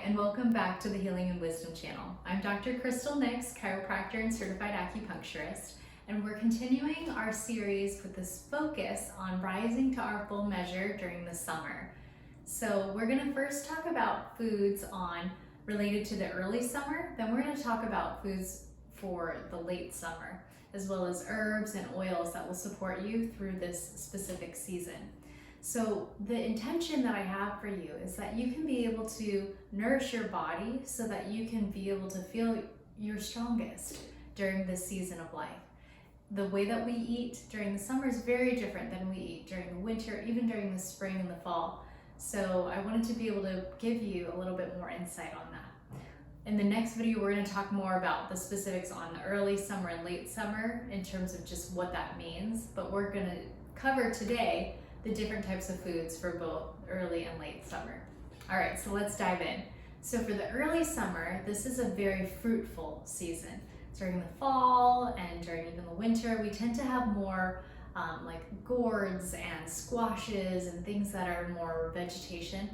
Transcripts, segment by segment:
and welcome back to the Healing and Wisdom channel. I'm Dr. Crystal Nix, chiropractor and certified acupuncturist, and we're continuing our series with this focus on rising to our full measure during the summer. So we're going to first talk about foods related to the early summer, then we're going to talk about foods for the late summer, as well as herbs and oils that will support you through this specific season. So the intention that I have for you is that you can be able to nourish your body so that you can be able to feel your strongest during this season of life. The way that we eat during the summer is very different than we eat during the winter, even during the spring and the fall. So I wanted to be able to give you a little bit more insight on that. In the next video, we're going to talk more about the specifics on the early summer and late summer in terms of just what that means, but we're going to cover today the different types of foods for both early and late summer. All right, so let's dive in. So for the early summer, this is a very fruitful season. During the fall and during even the winter, we tend to have more like gourds and squashes and things that are more vegetation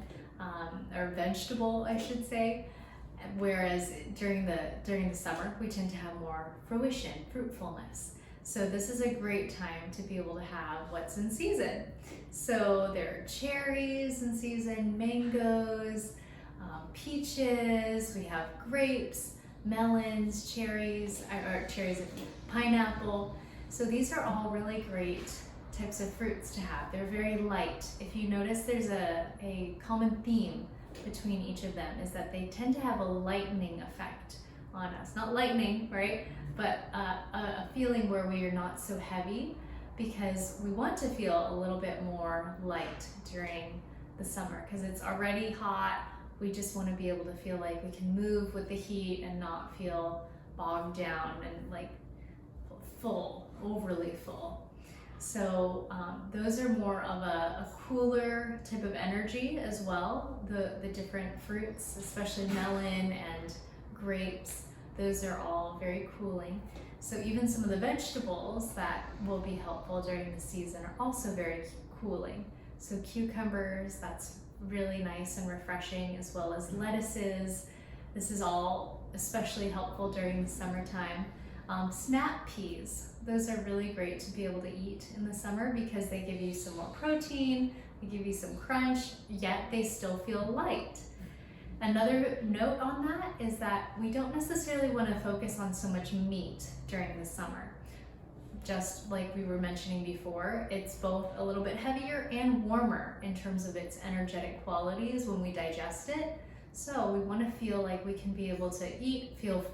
or vegetable, I should say. Whereas during the summer, we tend to have more fruition, fruitfulness. So this is a great time to be able to have what's in season. So there are cherries in season, mangoes, peaches, we have grapes, melons, cherries, and pineapple. So these are all really great types of fruits to have. They're very light. If you notice, there's a common theme between each of them is that they tend to have a lightening effect on us. Not lightning, right? But a feeling where we are not so heavy, because we want to feel a little bit more light during the summer because it's already hot. We just want to be able to feel like we can move with the heat and not feel bogged down and like full, overly full. So those are more of a cooler type of energy as well. The different fruits, especially melon and grapes, those are all very cooling. So even some of the vegetables that will be helpful during the season are also very cooling. So cucumbers, that's really nice and refreshing, as well as lettuces. This is all especially helpful during the summertime. Snap peas, those are really great to be able to eat in the summer because they give you some more protein, they give you some crunch, yet they still feel light. Another note on that is that we don't necessarily want to focus on so much meat during the summer. Just like we were mentioning before, it's both a little bit heavier and warmer in terms of its energetic qualities when we digest it. So we want to feel like we can be able to eat, feel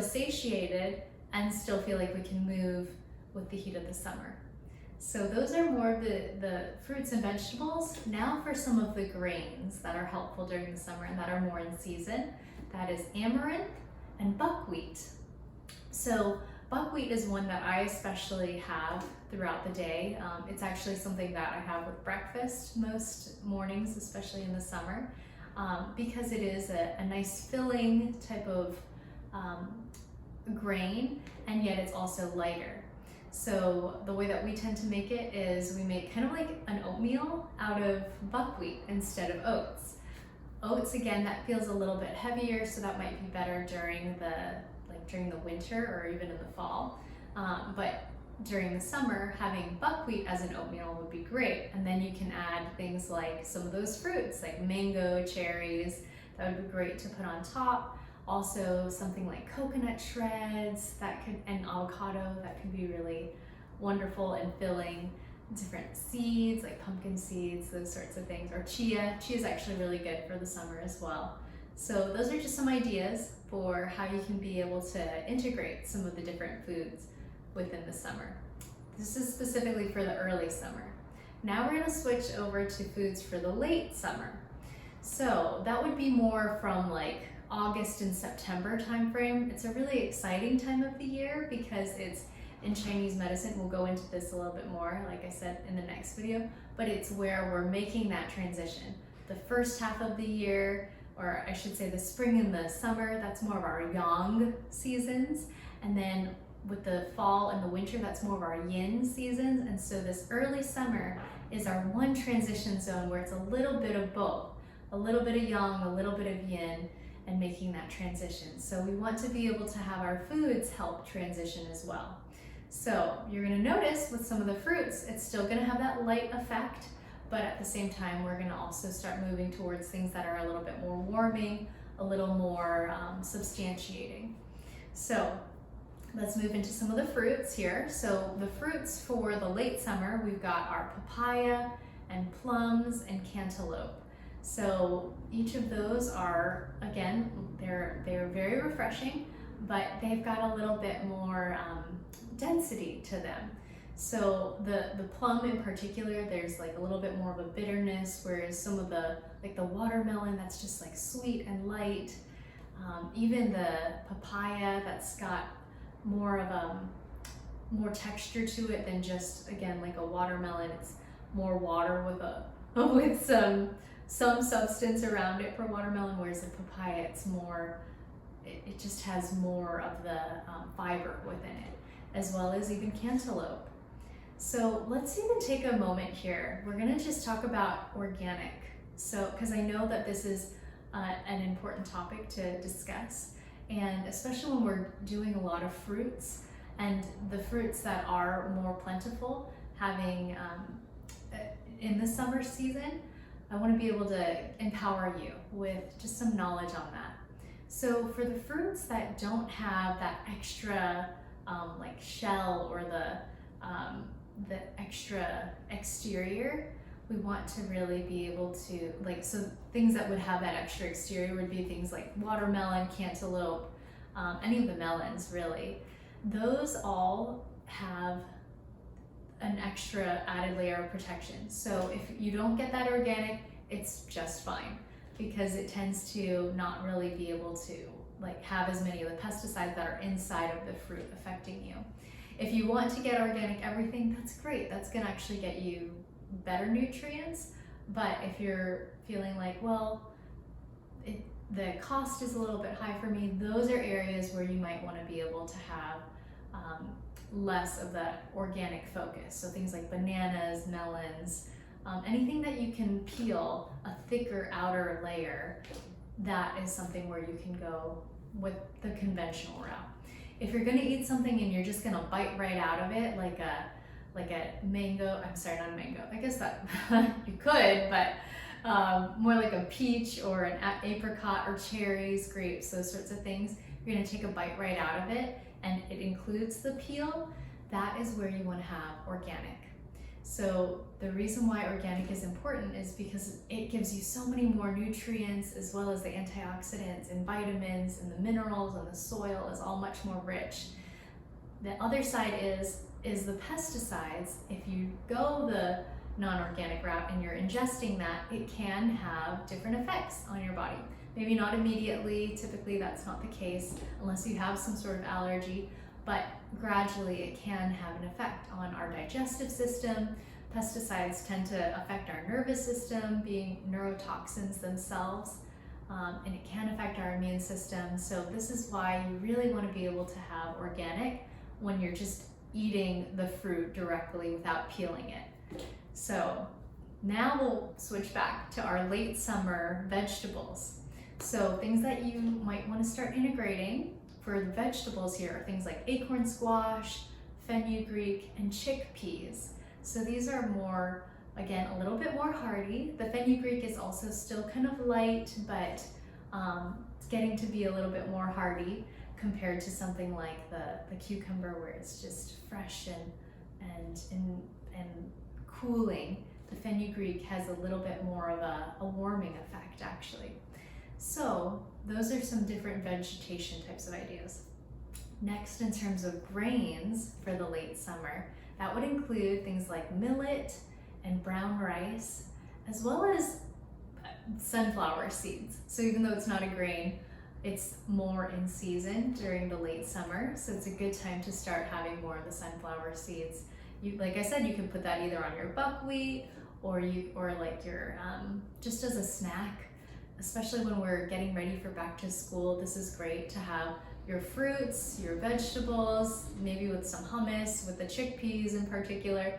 satiated, and still feel like we can move with the heat of the summer. So those are more of the fruits and vegetables. Now for some of the grains that are helpful during the summer and that are more in season, that is amaranth and buckwheat. So buckwheat is one that I especially have throughout the day. It's actually something that I have with breakfast most mornings, especially in the summer, because it is a nice filling type of grain, and yet it's also lighter. So the way that we tend to make it is we make kind of like an oatmeal out of buckwheat instead of oats. Oats, again, that feels a little bit heavier, so that might be better during the winter or even in the fall. But during the summer, having buckwheat as an oatmeal would be great. And then you can add things like some of those fruits, like mango, cherries, that would be great to put on top. Also something like coconut shreds and avocado, that could be really wonderful and filling. Different seeds like pumpkin seeds, those sorts of things, or chia. Chia is actually really good for the summer as well. So those are just some ideas for how you can be able to integrate some of the different foods within the summer. This is specifically for the early summer. Now we're going to switch over to foods for the late summer. So that would be more from like August and September timeframe. It's a really exciting time of the year because it's in Chinese medicine. We'll go into this a little bit more, like I said, in the next video, but it's where we're making that transition. The first half of the year, or I should say the spring and the summer, that's more of our yang seasons. And then with the fall and the winter, that's more of our yin seasons. And so this early summer is our one transition zone where it's a little bit of both. a little bit of yang, a little bit of yin, and making that transition. So we want to be able to have our foods help transition as well. So you're gonna notice with some of the fruits, it's still gonna have that light effect, but at the same time, we're gonna also start moving towards things that are a little bit more warming, a little more substantiating. So let's move into some of the fruits here. So the fruits for the late summer, we've got our papaya and plums and cantaloupe. So each of those are, again, they're very refreshing, but they've got a little bit more density to them. So the plum in particular, there's like a little bit more of a bitterness, whereas some of the, like the watermelon, that's just like sweet and light. Even the papaya, that's got more of more texture to it than just, again, like a watermelon. It's more water with some substance around it for watermelon, whereas the papaya, it's more, it just has more of the fiber within it, as well as even cantaloupe. So let's even take a moment here. We're gonna just talk about organic. So, because I know that this is an important topic to discuss, and especially when we're doing a lot of fruits, and the fruits that are more plentiful, having in the summer season, I want to be able to empower you with just some knowledge on that. So for the fruits that don't have that extra like shell or the extra exterior, we want to really be able to, like, so things that would have that extra exterior would be things like watermelon, cantaloupe, any of the melons really. Those all have an extra added layer of protection. So if you don't get that organic, it's just fine, because it tends to not really be able to like have as many of the pesticides that are inside of the fruit affecting you. If you want to get organic everything, that's great. That's gonna actually get you better nutrients. But if you're feeling like, well, the cost is a little bit high for me, those are areas where you might want to be able to have less of that organic focus. So things like bananas, melons, anything that you can peel a thicker outer layer, that is something where you can go with the conventional route. If you're gonna eat something and you're just gonna bite right out of it, like a mango, I'm sorry, not a mango, I guess that you could, but more like a peach or an apricot or cherries, grapes, those sorts of things, you're gonna take a bite right out of it, and it includes the peel, that is where you want to have organic. So the reason why organic is important is because it gives you so many more nutrients, as well as the antioxidants and vitamins and the minerals, and the soil is all much more rich. The other side is the pesticides. If you go the non-organic route and you're ingesting that, it can have different effects on your body. Maybe not immediately, typically that's not the case unless you have some sort of allergy, but gradually it can have an effect on our digestive system. Pesticides tend to affect our nervous system, being neurotoxins themselves, and it can affect our immune system. So this is why you really want to be able to have organic when you're just eating the fruit directly without peeling it. So now we'll switch back to our late summer vegetables. So things that you might want to start integrating for the vegetables here are things like acorn squash, fenugreek, and chickpeas. So these are more, again, a little bit more hardy. The fenugreek is also still kind of light, but it's getting to be a little bit more hardy compared to something like the cucumber, where it's just fresh and cooling. The fenugreek has a little bit more of a warming effect, actually. So those are some different vegetation types of ideas. Next, in terms of grains for the late summer, that would include things like millet and brown rice, as well as sunflower seeds. So even though it's not a grain, it's more in season during the late summer, so it's a good time to start having more of the sunflower seeds. Like I said, you can put that either on your buckwheat or like your just as a snack. Especially when we're getting ready for back to school, this is great to have your fruits, your vegetables, maybe with some hummus, with the chickpeas in particular,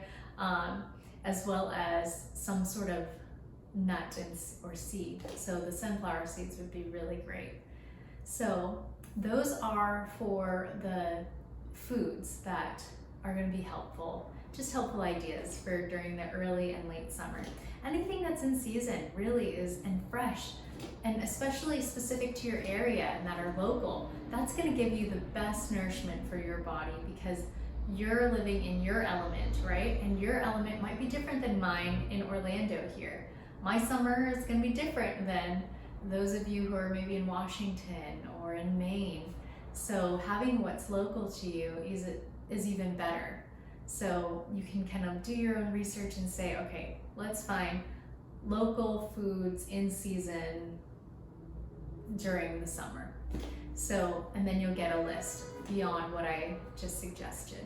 as well as some sort of nut or seed. So the sunflower seeds would be really great. So those are for the foods that are going to be helpful, just helpful ideas for during the early and late summer. Anything that's in season really is, and fresh, and especially specific to your area and that are local, that's going to give you the best nourishment for your body, because you're living in your element, right? And your element might be different than mine in Orlando here. My summer is going to be different than those of you who are maybe in Washington or in Maine. So having what's local to you is even better. So you can kind of do your own research and say, okay, let's find local foods in season during the summer. So, and then you'll get a list beyond what I just suggested.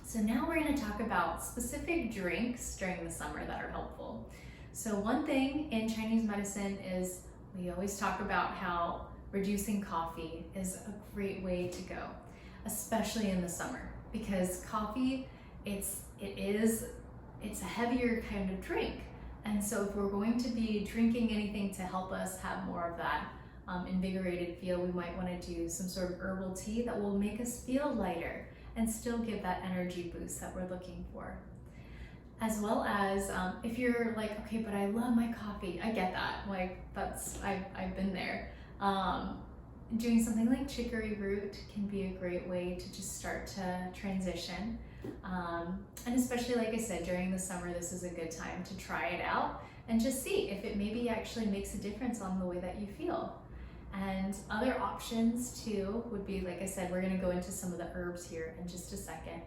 So now we're going to talk about specific drinks during the summer that are helpful. So one thing in Chinese medicine is we always talk about how reducing coffee is a great way to go, especially in the summer, because coffee, it's a heavier kind of drink. And so if we're going to be drinking anything to help us have more of that invigorated feel, we might want to do some sort of herbal tea that will make us feel lighter and still give that energy boost that we're looking for. As well as if you're like, okay, but I love my coffee, I get that, like I've been there. Doing something like chicory root can be a great way to just start to transition. And especially, like I said, during the summer, this is a good time to try it out and just see if it maybe actually makes a difference on the way that you feel. And other options too would be, like I said, we're going to go into some of the herbs here in just a second.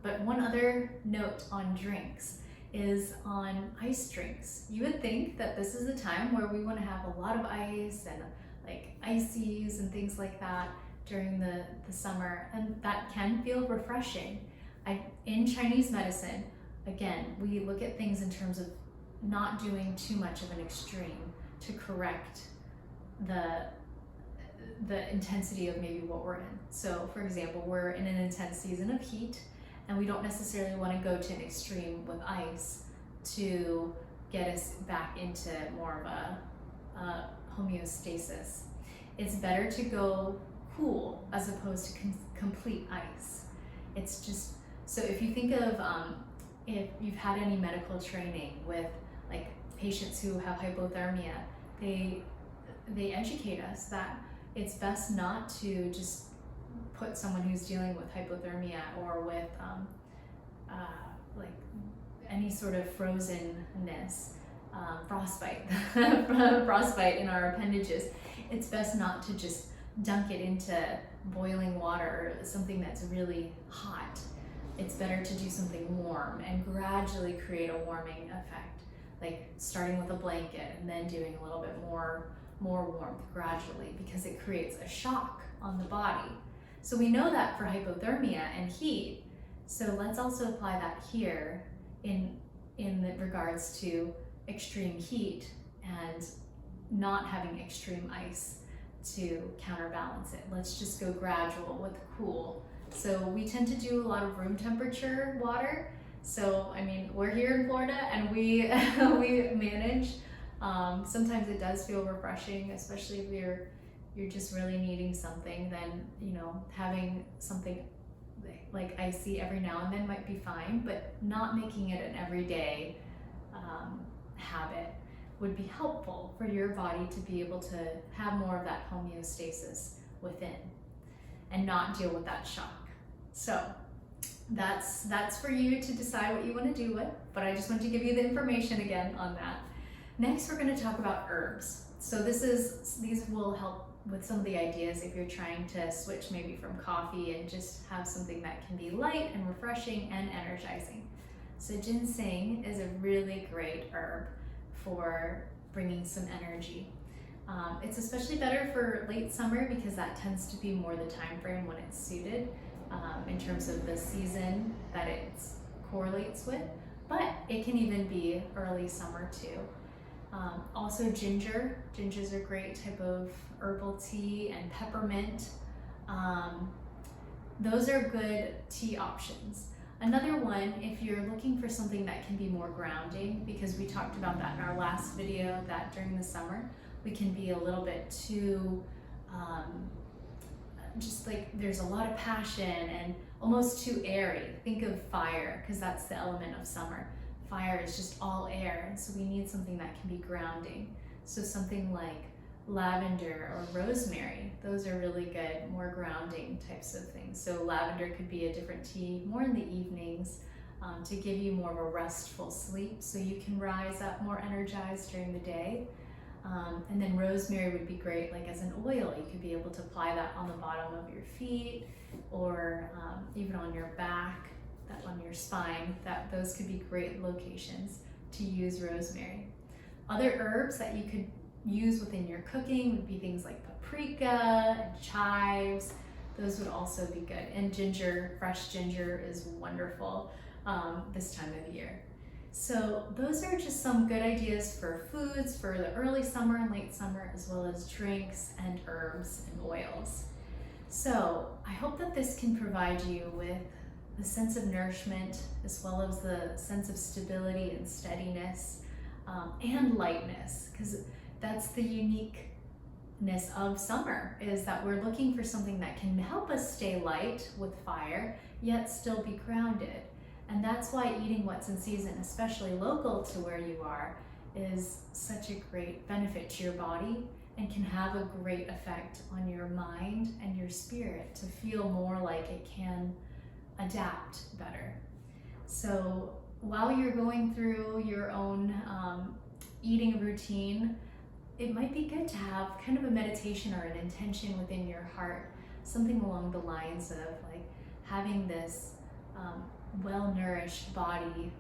But one other note on drinks is on ice drinks. You would think that this is a time where we want to have a lot of ice and like ices and things like that during the summer, and that can feel refreshing. In Chinese medicine, again, we look at things in terms of not doing too much of an extreme to correct the intensity of maybe what we're in. So for example, we're in an intense season of heat, and we don't necessarily want to go to an extreme with ice to get us back into more of a homeostasis. It's better to go cool as opposed to complete ice. It's just, so if you think of if you've had any medical training with like patients who have hypothermia, they educate us that it's best not to just put someone who's dealing with hypothermia or with like any sort of frozenness, frostbite in our appendages. It's best not to just dunk it into boiling water or something that's really hot. It's better to do something warm and gradually create a warming effect, like starting with a blanket and then doing a little bit more warmth gradually, because it creates a shock on the body. So we know that for hypothermia and heat. So let's also apply that here in the regards to extreme heat and not having extreme ice to counterbalance it. Let's just go gradual with cool. So we tend to do a lot of room temperature water. So I mean, we're here in Florida and we manage. Sometimes it does feel refreshing, especially if you're just really needing something. Then having something like icy every now and then might be fine, but not making it an everyday habit would be helpful for your body to be able to have more of that homeostasis within and not deal with that shock. So that's for you to decide what you want to do with, but I just want to give you the information again on that. Next, we're going to talk about herbs. So these will help with some of the ideas if you're trying to switch maybe from coffee and just have something that can be light and refreshing and energizing. So ginseng is a really great herb for bringing some energy. It's especially better for late summer because that tends to be more the time frame when it's suited in terms of the season that it correlates with, but it can even be early summer too. Also ginger's a great type of herbal tea, and peppermint. Those are good tea options. Another one, if you're looking for something that can be more grounding, because we talked about that in our last video, that during the summer, we can be a little bit too, just like there's a lot of passion and almost too airy. Think of fire, because that's the element of summer. Fire is just all air, and so we need something that can be grounding. So something like lavender or rosemary, those are really good, more grounding types of things. So lavender could be a different tea, more in the evenings, to give you more of a restful sleep so you can rise up more energized during the day. And then rosemary would be great, like as an oil. You could be able to apply that on the bottom of your feet, or even on your back, that on your spine. Those could be great locations to use rosemary. Other herbs that you could use within your cooking would be things like paprika and chives. Those would also be good. And ginger, fresh ginger is wonderful this time of year. So those are just some good ideas for foods for the early summer and late summer, as well as drinks and herbs and oils. So I hope that this can provide you with the sense of nourishment, as well as the sense of stability and steadiness, and lightness, because that's the uniqueness of summer, is that we're looking for something that can help us stay light with fire, yet still be grounded. And that's why eating what's in season, especially local to where you are, is such a great benefit to your body and can have a great effect on your mind and your spirit to feel more like it can adapt better. So while you're going through your own eating routine, it might be good to have kind of a meditation or an intention within your heart, something along the lines of like having this well-nourished body,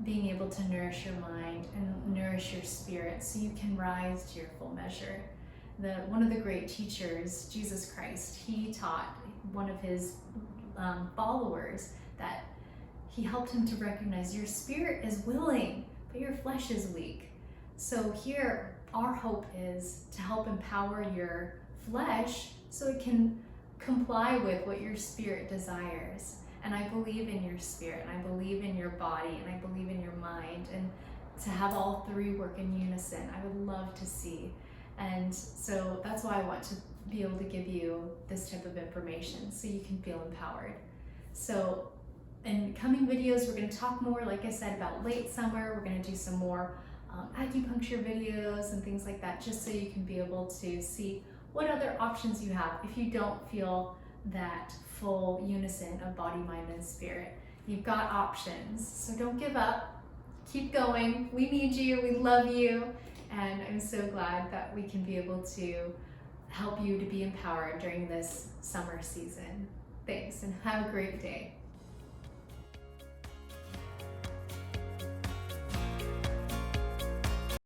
being able to nourish your mind and nourish your spirit so you can rise to your full measure. One of the great teachers, Jesus Christ, he taught one of his followers that he helped him to recognize your spirit is willing, but your flesh is weak. So here, our hope is to help empower your flesh so it can comply with what your spirit desires. And I believe in your spirit, and I believe in your body, and I believe in your mind, and to have all three work in unison, I would love to see. And so that's why I want to be able to give you this type of information so you can feel empowered. So in coming videos, we're going to talk more, like I said, about late summer. We're going to do some more acupuncture videos and things like that, just so you can be able to see what other options you have if you don't feel that full unison of body, mind, and spirit. You've got options, so don't give up. Keep going. We need you. We love you. And I'm so glad that we can be able to help you to be empowered during this summer season. Thanks, and have a great day.